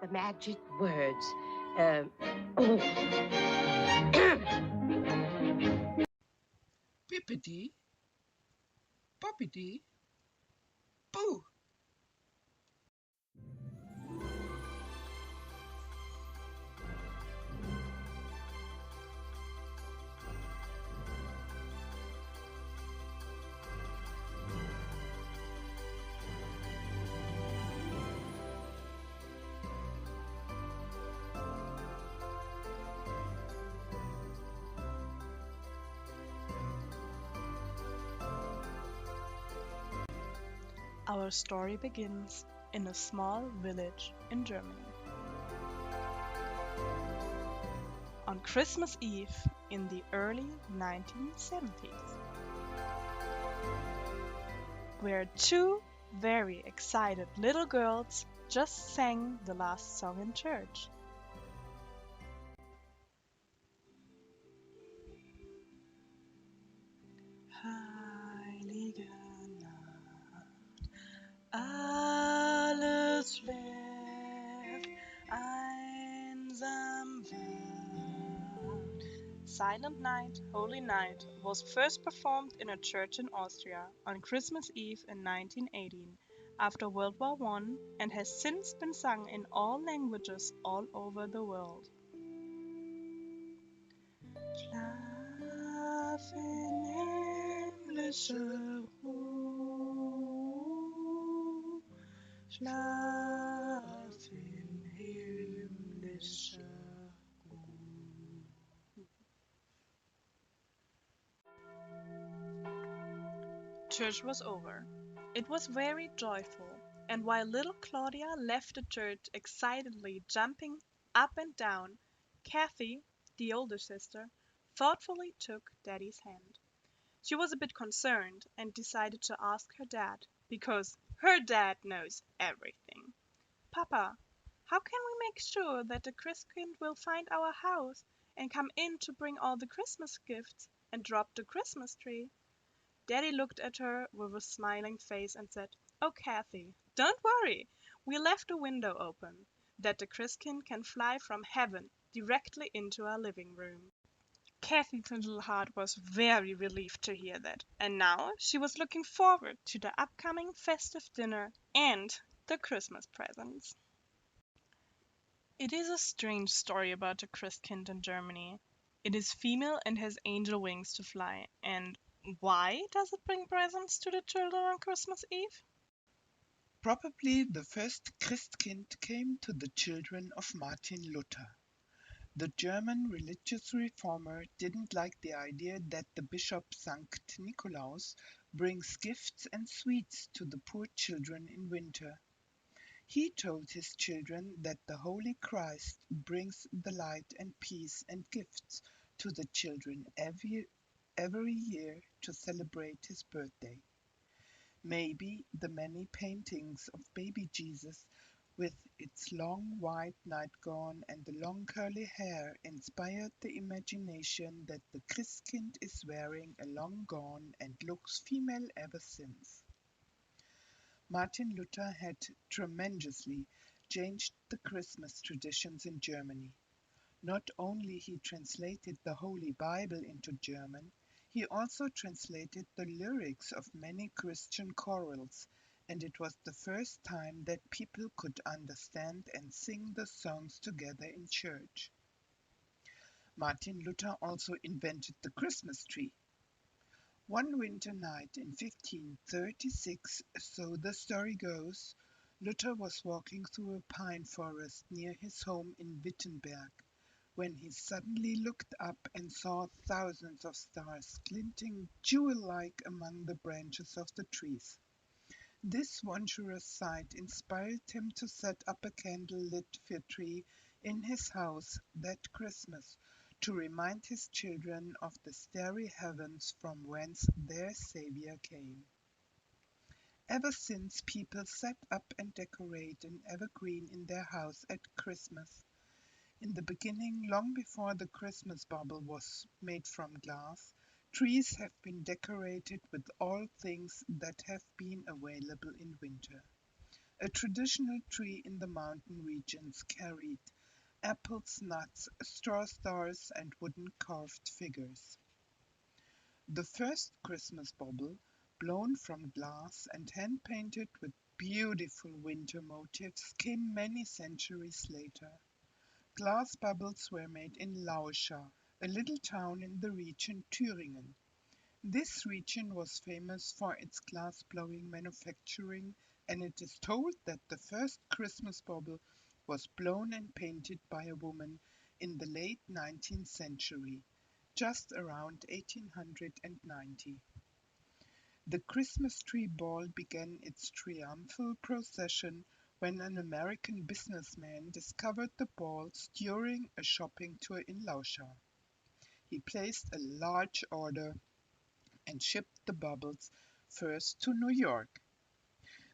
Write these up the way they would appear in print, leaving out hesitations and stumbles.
the magic words. Oh, Bippity, boppity, boo! Our story begins in a small village in Germany. On Christmas Eve in the early 1970s, where two very excited little girls just sang the last song in church. Heilige Nacht, alles schläft, einsam wacht. Silent Night, Holy Night was first performed in a church in Austria on Christmas Eve in 1918 after World War I and has since been sung in all languages all over the world. Schlaf in himmlischer Ruhe, schlaf in himmlischer Ruhe. Church was over. It was very joyful, and while little Claudia left the church excitedly jumping up and down, Kathy, the older sister, thoughtfully took Daddy's hand. She was a bit concerned and decided to ask her dad, because her dad knows everything. Papa, how can we make sure that the Christkind will find our house and come in to bring all the Christmas gifts and drop the Christmas tree? Daddy looked at her with a smiling face and said, "Oh, Kathy, don't worry. We left the window open, that the Christkind can fly from heaven directly into our living room." Kathy's little heart was very relieved to hear that, and now she was looking forward to the upcoming festive dinner and the Christmas presents. It is a strange story about the Christkind in Germany. It is female and has angel wings to fly. And why does it bring presents to the children on Christmas Eve? Probably the first Christkind came to the children of Martin Luther. The German religious reformer didn't like the idea that the bishop Sankt Nikolaus brings gifts and sweets to the poor children in winter. He told his children that the Holy Christ brings the light and peace and gifts to the children every year to celebrate his birthday. Maybe the many paintings of baby Jesus with its long white nightgown and the long curly hair inspired the imagination that the Christkind is wearing a long gown and looks female ever since. Martin Luther had tremendously changed the Christmas traditions in Germany. Not only he translated the Holy Bible into German, he also translated the lyrics of many Christian chorals, and it was the first time that people could understand and sing the songs together in church. Martin Luther also invented the Christmas tree. One winter night in 1536, so the story goes, Luther was walking through a pine forest near his home in Wittenberg, when he suddenly looked up and saw thousands of stars glinting jewel-like among the branches of the trees. This wondrous sight inspired him to set up a candle-lit fir tree in his house that Christmas to remind his children of the starry heavens from whence their Savior came. Ever since, people set up and decorate an evergreen in their house at Christmas. In the beginning, long before the Christmas bauble was made from glass, trees have been decorated with all things that have been available in winter. A traditional tree in the mountain regions carried apples, nuts, straw stars, and wooden carved figures. The first Christmas bauble, blown from glass and hand-painted with beautiful winter motifs, came many centuries later. Glass bubbles were made in Lauscha, a little town in the region Thüringen. This region was famous for its glass-blowing manufacturing, and it is told that the first Christmas bauble was blown and painted by a woman in the late 19th century, just around 1890. The Christmas tree ball began its triumphal procession when an American businessman discovered the balls during a shopping tour in Lauscha. He placed a large order and shipped the bubbles first to New York.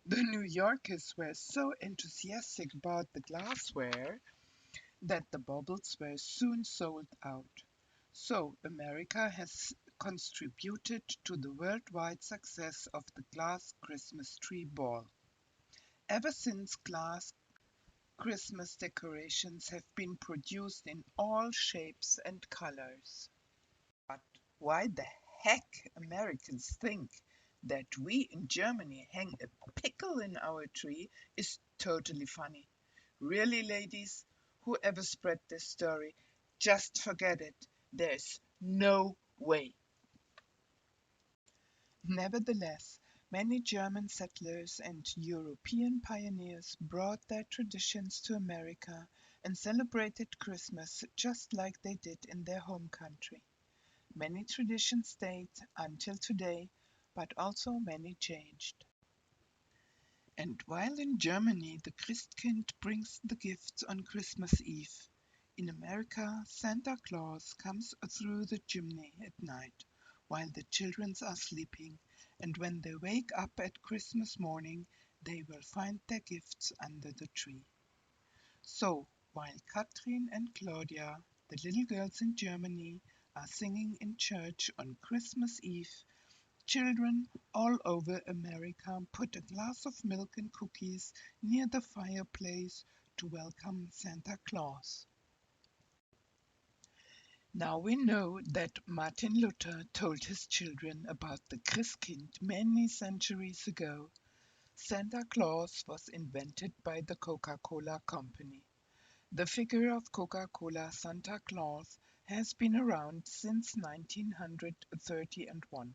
The New Yorkers were so enthusiastic about the glassware that the bubbles were soon sold out. So America has contributed to the worldwide success of the glass Christmas tree ball. Ever since, glass Christmas decorations have been produced in all shapes and colors. But why the heck Americans think that we in Germany hang a pickle in our tree is totally funny. Really, ladies, whoever spread this story, just forget it. There's no way. Nevertheless, many German settlers and European pioneers brought their traditions to America and celebrated Christmas just like they did in their home country. Many traditions stayed until today, but also many changed. And while in Germany the Christkind brings the gifts on Christmas Eve, in America Santa Claus comes through the chimney at night while the children are sleeping, and when they wake up at Christmas morning, they will find their gifts under the tree. So, while Katrin and Claudia, the little girls in Germany, are singing in church on Christmas Eve, children all over America put a glass of milk and cookies near the fireplace to welcome Santa Claus. Now we know that Martin Luther told his children about the Christkind many centuries ago. Santa Claus was invented by the Coca-Cola Company. The figure of Coca-Cola Santa Claus has been around since 1931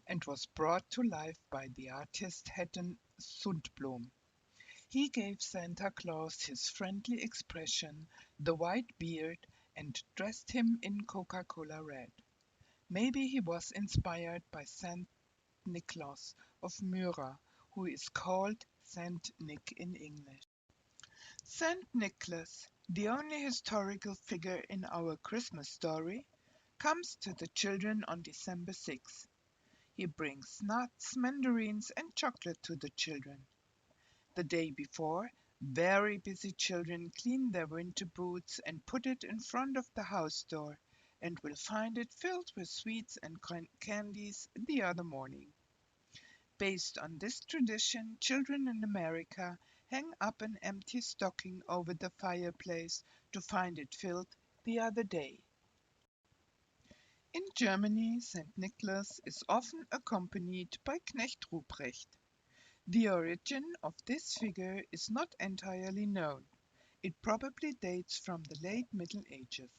and was brought to life by the artist Hedden Sundblom. He gave Santa Claus his friendly expression, the white beard, and dressed him in Coca-Cola red. Maybe he was inspired by Saint Nicholas of Myra, who is called Saint Nick in English. Saint Nicholas, the only historical figure in our Christmas story, comes to the children on December 6th. He brings nuts, mandarins, and chocolate to the children. The day before, very busy children clean their winter boots and put it in front of the house door, and will find it filled with sweets and candies the other morning. Based on this tradition, children in America hang up an empty stocking over the fireplace to find it filled the other day. In Germany, St. Nicholas is often accompanied by Knecht Ruprecht. The origin of this figure is not entirely known. It probably dates from the late Middle Ages.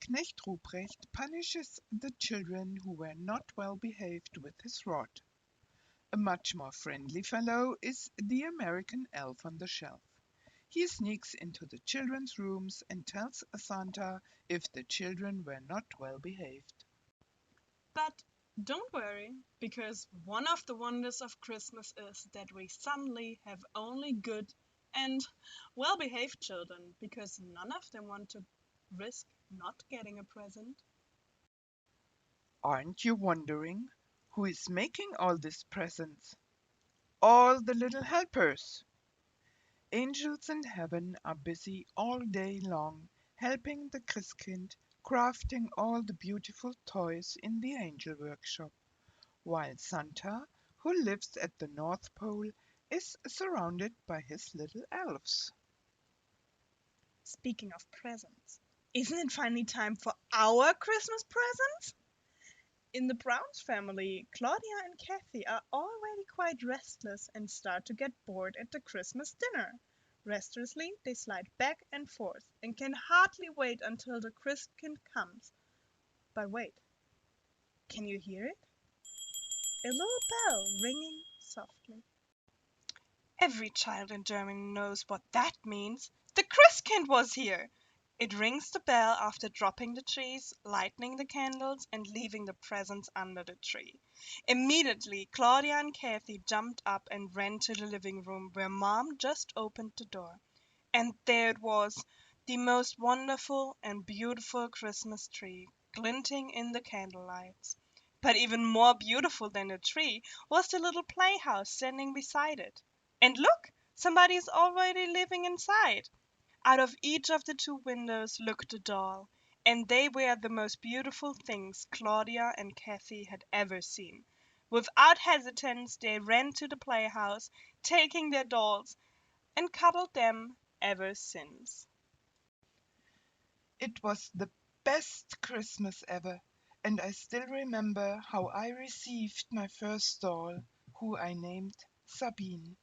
Knecht Ruprecht punishes the children who were not well behaved with his rod. A much more friendly fellow is the American elf on the shelf. He sneaks into the children's rooms and tells Santa if the children were not well behaved. But don't worry, because one of the wonders of Christmas is that we suddenly have only good and well behaved children, because none of them want to risk not getting a present. Aren't you wondering who is making all these presents? All the little helpers. Angels in heaven are busy all day long helping the Christkind crafting all the beautiful toys in the angel workshop, while Santa, who lives at the North Pole, is surrounded by his little elves. Speaking of presents, isn't it finally time for our Christmas presents? In the Browns family, Claudia and Kathy are already quite restless and start to get bored at the Christmas dinner. Restlessly, they slide back and forth and can hardly wait until the Christkind comes. But wait, can you hear it? A little bell ringing softly. Every child in Germany knows what that means. The Christkind was here! It rings the bell after dropping the trees, lighting the candles, and leaving the presents under the tree. Immediately, Claudia and Kathy jumped up and ran to the living room where Mom just opened the door. And there it was, the most wonderful and beautiful Christmas tree, glinting in the candlelights. But even more beautiful than the tree was the little playhouse standing beside it. And look, somebody is already living inside. Out of each of the two windows looked a doll, and they were the most beautiful things Claudia and Kathy had ever seen. Without hesitance, they ran to the playhouse, taking their dolls, and cuddled them ever since. It was the best Christmas ever, and I still remember how I received my first doll, who I named Sabine.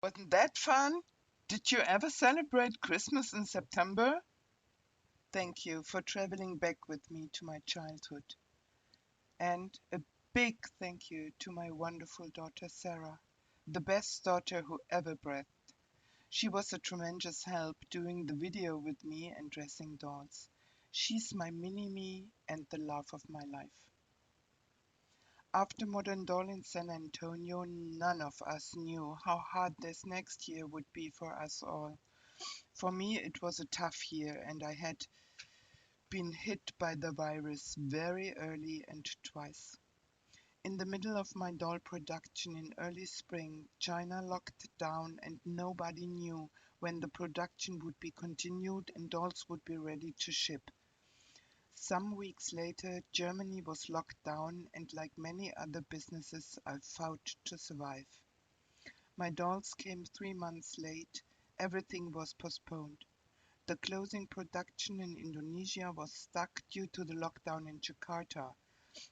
Wasn't that fun? Did you ever celebrate Christmas in September? Thank you for traveling back with me to my childhood. And a big thank you to my wonderful daughter Sarah, the best daughter who ever breathed. She was a tremendous help doing the video with me and dressing dolls. She's my mini-me and the love of my life. After Modern Doll in San Antonio, none of us knew how hard this next year would be for us all. For me, it was a tough year, and I had been hit by the virus very early and twice. In the middle of my doll production in early spring, China locked down and nobody knew when the production would be continued and dolls would be ready to ship. Some weeks later, Germany was locked down and like many other businesses, I fought to survive. My dolls came 3 months late, everything was postponed. The clothing production in Indonesia was stuck due to the lockdown in Jakarta.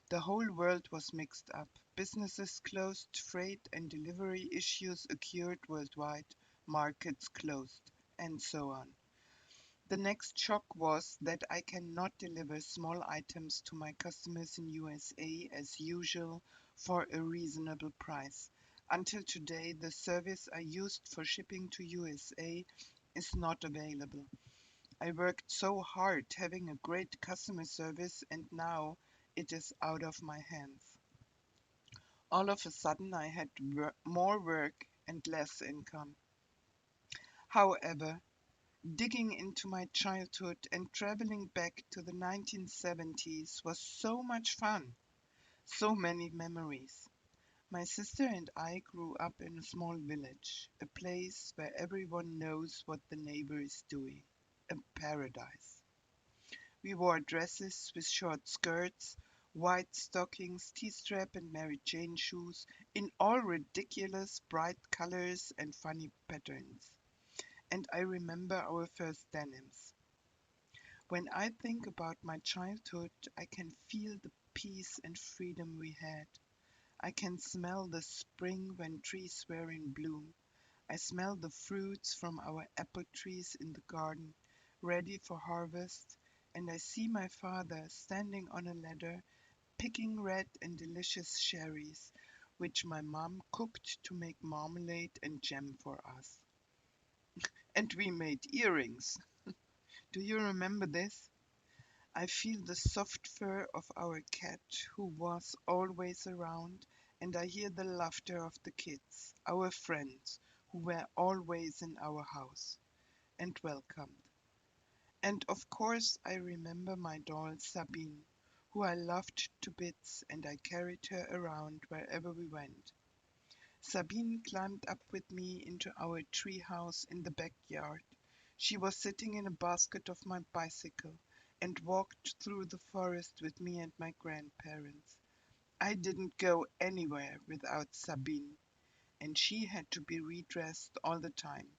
The whole world was mixed up. Businesses closed, freight and delivery issues occurred worldwide, markets closed, and so on. The next shock was that I cannot deliver small items to my customers in USA as usual for a reasonable price. Until today, the service I used for shipping to USA is not available. I worked so hard having a great customer service and now it is out of my hands. All of a sudden I had more work and less income. However, digging into my childhood and traveling back to the 1970s was so much fun, so many memories. My sister and I grew up in a small village, a place where everyone knows what the neighbor is doing, a paradise. We wore dresses with short skirts, white stockings, T-strap and Mary Jane shoes in all ridiculous bright colors and funny patterns. And I remember our first denims. When I think about my childhood, I can feel the peace and freedom we had. I can smell the spring when trees were in bloom. I smell the fruits from our apple trees in the garden. ready for harvest, and I see my father standing on a ladder picking red and delicious cherries, which my mom cooked to make marmalade and jam for us. And we made earrings. Do you remember this? I feel the soft fur of our cat, who was always around, and I hear the laughter of the kids, our friends, who were always in our house and welcomed. And of course, I remember my doll Sabine, who I loved to bits, and I carried her around wherever we went. Sabine climbed up with me into our tree house in the backyard. She was sitting in a basket of my bicycle and walked through the forest with me and my grandparents. I didn't go anywhere without Sabine, and she had to be redressed all the time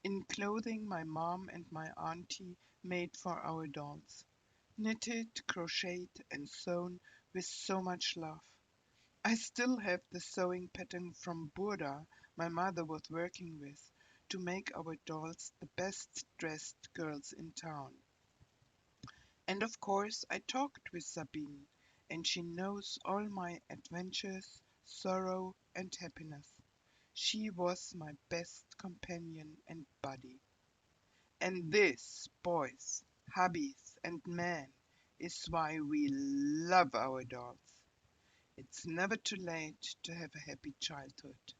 in clothing my mom and my auntie made for our dolls, knitted, crocheted, and sewn with so much love. I still have the sewing pattern from Burda my mother was working with to make our dolls the best dressed girls in town. And of course, I talked with Sabine, and she knows all my adventures, sorrow, and happiness. She was my best companion and buddy. And this, boys, hubbies, and men, is why we love our dolls. It's never too late to have a happy childhood.